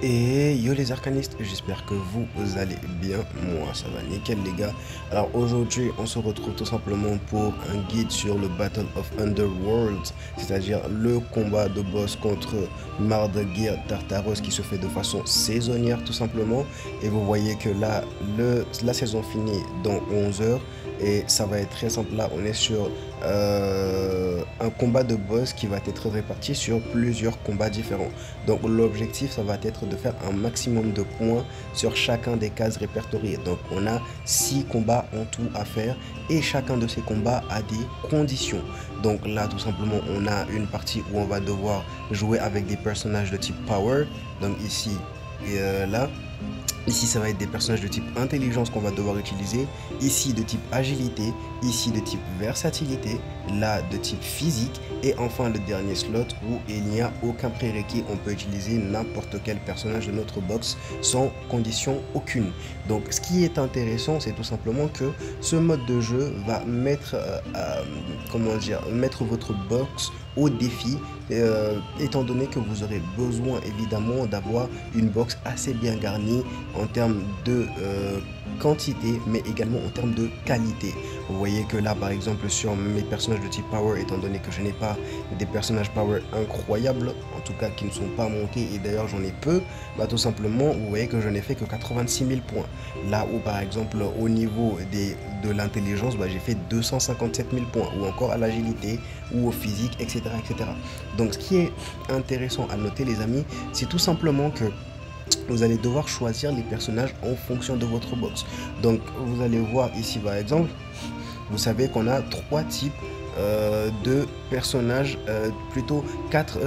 Et yo les arcanistes, j'espère que vous allez bien, moi ça va nickel les gars. Alors aujourd'hui on se retrouve tout simplement pour un guide sur le Battle of Underworld, c'est-à-dire le combat de boss contre Mardegeir Tartaros qui se fait de façon saisonnière tout simplement. Et vous voyez que là, la saison finit dans 11 heures et ça va être très simple. Là on est sur un combat de boss qui va être réparti sur plusieurs combats différents. Donc l'objectif ça va être de faire un maximum de points sur chacun des cases répertoriées. Donc on a 6 combats en tout à faire et chacun de ces combats a des conditions. Donc là tout simplement on a une partie où on va devoir jouer avec des personnages de type power. Donc ici et là. Ici, ça va être des personnages de type intelligence qu'on va devoir utiliser. Ici, de type agilité. Ici, de type versatilité. Là, de type physique. Et enfin, le dernier slot où il n'y a aucun prérequis. On peut utiliser n'importe quel personnage de notre box sans condition aucune. Donc, ce qui est intéressant, c'est tout simplement que ce mode de jeu va mettre, mettre votre box au défi, étant donné que vous aurez besoin évidemment d'avoir une box assez bien garnie en termes de quantité mais également en termes de qualité. Vous voyez que là par exemple sur mes personnages de type power, étant donné que je n'ai pas des personnages power incroyables, en tout cas qui ne sont pas montés et d'ailleurs j'en ai peu, bah tout simplement vous voyez que je n'ai fait que 86 000 points. Là où par exemple au niveau de l'intelligence, bah, j'ai fait 257 000 points, ou encore à l'agilité ou au physique, etc., etc. Donc ce qui est intéressant à noter les amis, c'est tout simplement que vous allez devoir choisir les personnages en fonction de votre box. Donc vous allez voir ici par exemple, vous savez qu'on a trois types de personnages, plutôt quatre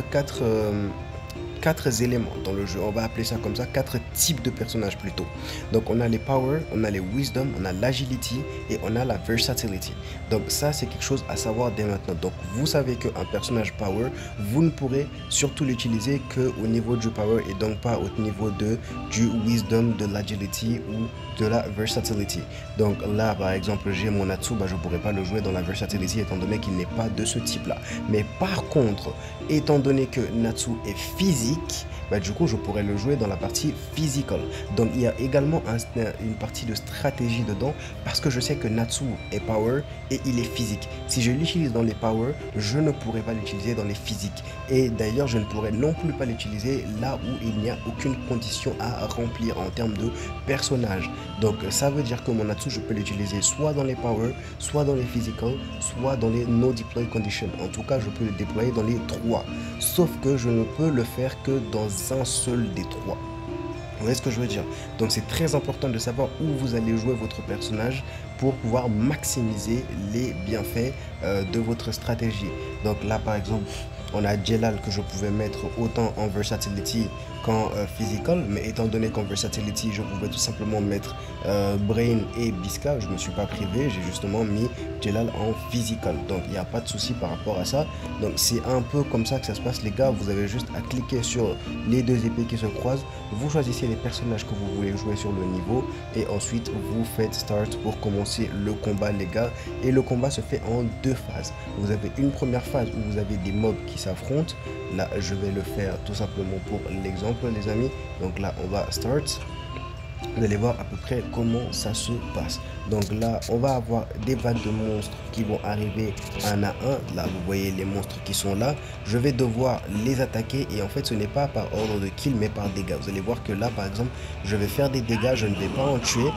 éléments dans le jeu, on va appeler ça comme ça, quatre types de personnages plutôt. Donc on a les power, on a les wisdom, on a l'agility et on a la versatility. Donc ça c'est quelque chose à savoir dès maintenant. Donc vous savez qu'un personnage power, vous ne pourrez surtout l'utiliser que au niveau du power et donc pas au niveau du wisdom, de l'agility ou de la versatility. Donc là par exemple j'ai mon Natsu, bah, je ne pourrais pas le jouer dans la versatility étant donné qu'il n'est pas de ce type là. Mais par contre, étant donné que Natsu est physique, bah, du coup je pourrais le jouer dans la partie physical. Donc il y a également une partie de stratégie dedans parce que je sais que Natsu est power et il est physique. Si je l'utilise dans les power, je ne pourrais pas l'utiliser dans les physiques. Et d'ailleurs je ne pourrais non plus pas l'utiliser là où il n'y a aucune condition à remplir en termes de personnage. Donc ça veut dire que mon Natsu je peux l'utiliser soit dans les power, soit dans les physical, soit dans les no deploy conditions. En tout cas je peux le déployer dans les trois. Sauf que je ne peux le faire que dans un seul des trois. Vous voyez ce que je veux dire? Donc c'est très important de savoir où vous allez jouer votre personnage pour pouvoir maximiser les bienfaits de votre stratégie. Donc là par exemple, on a Jelal que je pouvais mettre autant en versatility qu'en physical, mais étant donné qu'en versatility je pouvais tout simplement mettre Brain et Bisca, je ne me suis pas privé, j'ai justement mis Jelal en physical, donc il n'y a pas de souci par rapport à ça. Donc c'est un peu comme ça que ça se passe les gars, vous avez juste à cliquer sur les deux épées qui se croisent, vous choisissez les personnages que vous voulez jouer sur le niveau et ensuite vous faites start pour commencer le combat les gars. Et le combat se fait en deux phases. Vous avez une première phase où vous avez des mobs qui s'affrontent. Là je vais le faire tout simplement pour l'exemple les amis. Donc là on va start. Vous allez voir à peu près comment ça se passe. Donc là on va avoir des vagues de monstres qui vont arriver un à un. Là vous voyez les monstres qui sont là, je vais devoir les attaquer et en fait ce n'est pas par ordre de kill mais par dégâts. Vous allez voir que là par exemple je vais faire des dégâts, je ne vais pas en tuer.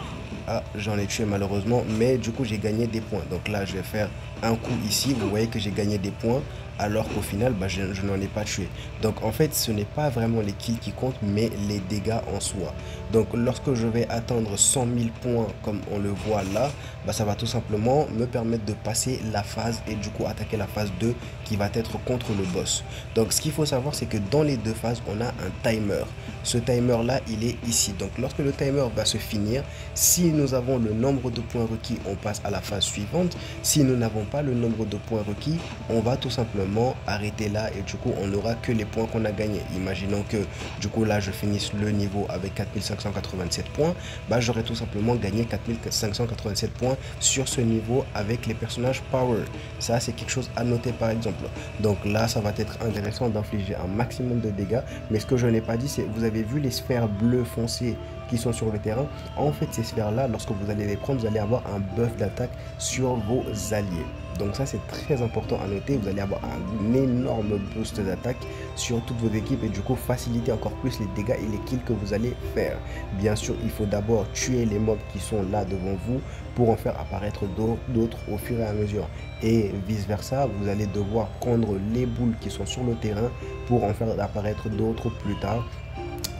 Ah, j'en ai tué malheureusement, mais du coup j'ai gagné des points. Donc là je vais faire un coup ici, vous voyez que j'ai gagné des points alors qu'au final bah, je n'en ai pas tué. Donc en fait ce n'est pas vraiment les kills qui comptent mais les dégâts en soi. Donc lorsque je vais atteindre 100 000 points comme on le voit là, bah, ça va tout simplement me permettre de passer la phase et du coup attaquer la phase 2 qui va être contre le boss. Donc ce qu'il faut savoir c'est que dans les deux phases on a un timer. Ce timer là il est ici. Donc lorsque le timer va se finir, si nous avons le nombre de points requis, on passe à la phase suivante. Si nous n'avons pas le nombre de points requis, on va tout simplement simplement arrêter là et du coup on n'aura que les points qu'on a gagnés. Imaginons que du coup là je finisse le niveau avec 4587 points, bah j'aurais tout simplement gagné 4587 points sur ce niveau avec les personnages power. Ça c'est quelque chose à noter par exemple. Donc là ça va être intéressant d'infliger un maximum de dégâts, mais ce que je n'ai pas dit c'est, vous avez vu les sphères bleues foncées qui sont sur le terrain. En fait ces sphères là, lorsque vous allez les prendre, vous allez avoir un buff d'attaque sur vos alliés. Donc ça c'est très important à noter, vous allez avoir un énorme boost d'attaque sur toutes vos équipes et du coup faciliter encore plus les dégâts et les kills que vous allez faire. Bien sûr il faut d'abord tuer les mobs qui sont là devant vous pour en faire apparaître d'autres au fur et à mesure. Et vice versa, vous allez devoir prendre les boules qui sont sur le terrain pour en faire apparaître d'autres plus tard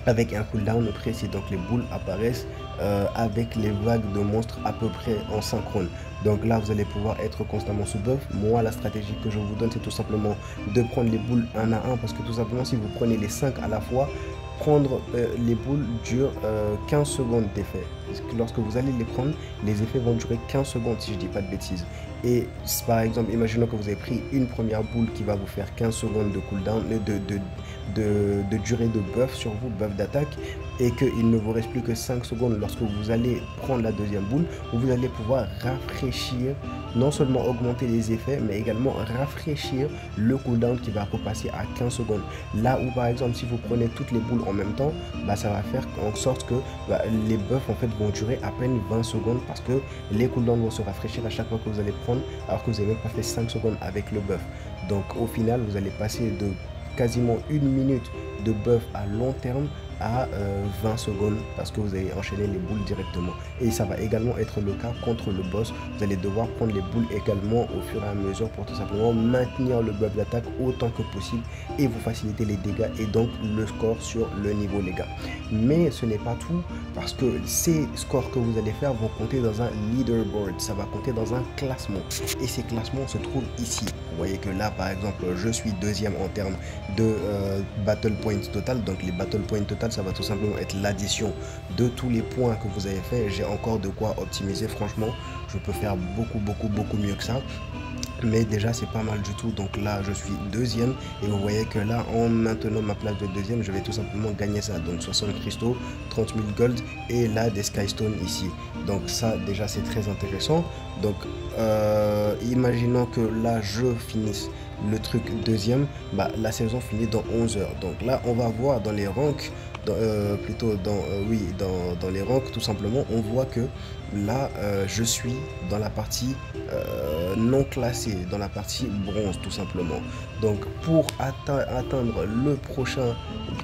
avec un cooldown précis. Donc les boules apparaissent avec les vagues de monstres à peu près en synchrone. Donc là vous allez pouvoir être constamment sous buff. Moi la stratégie que je vous donne c'est tout simplement de prendre les boules un à un, parce que tout simplement si vous prenez les 5 à la fois, prendre les boules dure 15 secondes d'effet. Lorsque vous allez les prendre, les effets vont durer 15 secondes si je dis pas de bêtises. Et par exemple, imaginons que vous avez pris une première boule qui va vous faire 15 secondes de cooldown, de durée de buff sur vous, buff d'attaque, et qu'il ne vous reste plus que 5 secondes lorsque vous allez prendre la deuxième boule, où vous allez pouvoir rafraîchir, non seulement augmenter les effets, mais également rafraîchir le cooldown qui va repasser à 15 secondes. Là où par exemple, si vous prenez toutes les boules en même temps, bah, ça va faire en sorte que les buffs en fait vont durer à peine 20 secondes, parce que les cooldowns vont se rafraîchir à chaque fois que vous allez prendre, alors que vous n'avez même pas fait 5 secondes avec le buff. Donc au final, vous allez passer de quasiment une minute de buff à long terme à 20 secondes, parce que vous allez enchaîner les boules directement. Et ça va également être le cas contre le boss. Vous allez devoir prendre les boules également au fur et à mesure pour tout simplement maintenir le buff d'attaque autant que possible et vous faciliter les dégâts et donc le score sur le niveau les gars. Mais ce n'est pas tout, parce que ces scores que vous allez faire vont compter dans un leaderboard, ça va compter dans un classement, et ces classements se trouvent ici. Vous voyez que là par exemple je suis deuxième en termes de battle points total. Donc les battle points total, ça va tout simplement être l'addition de tous les points que vous avez fait. J'ai encore de quoi optimiser, franchement je peux faire beaucoup mieux que ça, mais déjà c'est pas mal du tout. Donc là je suis deuxième et vous voyez que là en maintenant ma place de deuxième, je vais tout simplement gagner ça. Donc 60 cristaux, 30 000 gold et là des skystone ici. Donc ça déjà c'est très intéressant. Donc imaginons que là je finisse le truc deuxième, bah, la saison finit dans 11 heures. Donc là on va voir dans les ranks, dans les ranks tout simplement, on voit que là je suis dans la partie non classée, dans la partie bronze tout simplement. Donc pour atteindre le prochain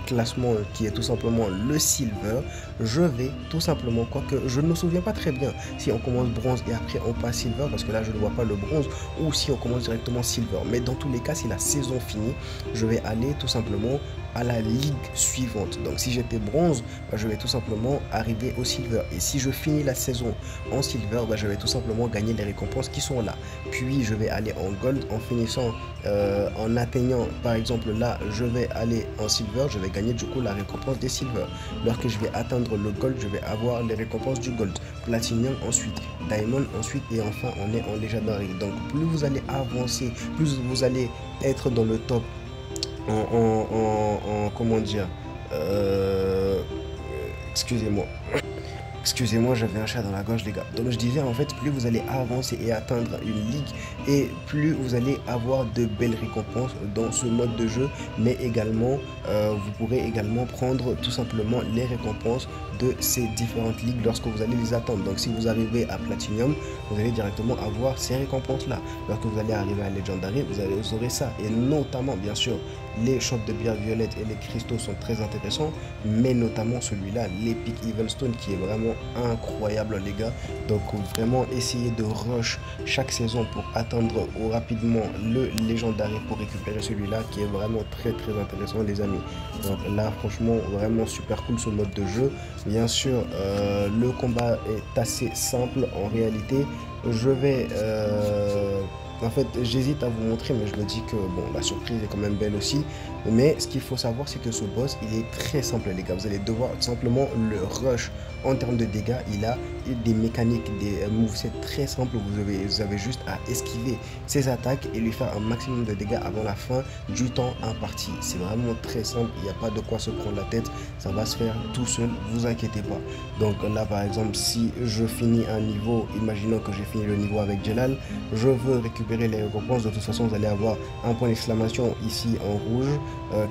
classement qui est tout simplement le silver, je vais tout simplement, quoique je ne me souviens pas très bien si on commence bronze et après on passe silver, parce que là je ne vois pas le bronze, ou si on commence directement silver. Mais dans tous les cas, si la saison finit, je vais aller tout simplement à la ligue suivante. Donc si j'étais bronze, bah, je vais tout simplement arriver au silver, et si je finis la saison en silver, bah, je vais tout simplement gagner les récompenses qui sont là. Puis je vais aller en gold en finissant, en atteignant par exemple là je vais aller en silver, je vais gagner du coup la récompense des silver. Lorsque je vais atteindre le gold, je vais avoir les récompenses du gold, platinum ensuite, diamond ensuite, et enfin on est en legendary. Donc plus vous allez avancer, plus vous allez être dans le top comment dire, excusez-moi, j'avais un chat dans la gorge les gars. Donc je disais en fait, plus vous allez avancer et atteindre une ligue, et plus vous allez avoir de belles récompenses dans ce mode de jeu. Mais également vous pourrez également prendre tout simplement les récompenses de ces différentes ligues lorsque vous allez les attendre. Donc si vous arrivez à Platinum, vous allez directement avoir ces récompenses là. Lorsque vous allez arriver à Legendary, vous aurez ça. Et notamment bien sûr les shops de bière violette et les cristaux sont très intéressants, mais notamment celui-là, l'Epic Evil Stone, qui est vraiment incroyable les gars. Donc vraiment essayez de rush chaque saison pour atteindre rapidement le Legendary pour récupérer celui-là, qui est vraiment très intéressant les amis. Donc là franchement vraiment super cool ce mode de jeu. Bien sûr le combat est assez simple en réalité. Je vais en fait j'hésite à vous montrer, mais je me dis que bon, la surprise est quand même belle aussi. Mais ce qu'il faut savoir, c'est que ce boss, il est très simple, les gars. Vous allez devoir simplement le rush en termes de dégâts. Il a des mécaniques, des movesets très simples. Vous avez juste à esquiver ses attaques et lui faire un maximum de dégâts avant la fin du temps imparti. C'est vraiment très simple. Il n'y a pas de quoi se prendre la tête. Ça va se faire tout seul. Vous inquiétez pas. Donc là, par exemple, si je finis un niveau, imaginons que j'ai fini le niveau avec Jelal, je veux récupérer les récompenses. De toute façon, vous allez avoir un point d'exclamation ici en rouge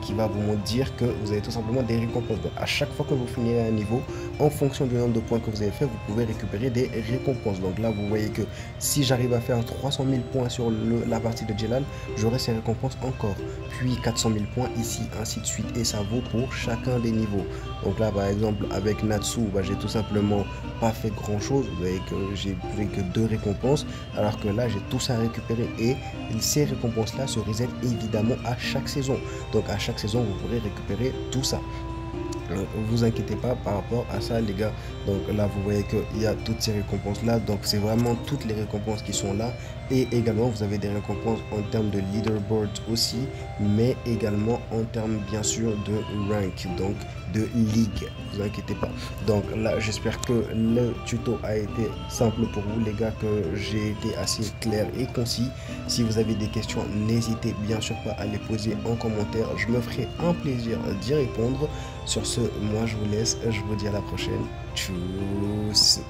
qui va vous dire que vous avez tout simplement des récompenses. Donc à chaque fois que vous finissez un niveau, en fonction du nombre de points que vous avez fait, vous pouvez récupérer des récompenses. Donc là, vous voyez que si j'arrive à faire 300 000 points sur la partie de Jelal, j'aurai ces récompenses encore. Puis 400 000 points ici, ainsi de suite. Et ça vaut pour chacun des niveaux. Donc là, par exemple, avec Natsu, j'ai tout simplement pas fait grand chose. Vous voyez que j'ai fait que 2 récompenses, alors que là, j'ai tout ça à récupérer. Et ces récompenses-là se resettent évidemment à chaque saison. Donc à chaque saison, vous pourrez récupérer tout ça. Vous inquiétez pas par rapport à ça, les gars. Donc là, vous voyez qu'il y a toutes ces récompenses là. Donc c'est vraiment toutes les récompenses qui sont là. Et également, vous avez des récompenses en termes de leaderboard aussi, mais également en termes bien sûr de rank, donc de ligue. Vous inquiétez pas. Donc là, j'espère que le tuto a été simple pour vous, les gars, que j'ai été assez clair et concis. Si vous avez des questions, n'hésitez bien sûr pas à les poser en commentaire. Je me ferai un plaisir d'y répondre. Sur ce, moi je vous laisse. Je vous dis à la prochaine. Tchuss.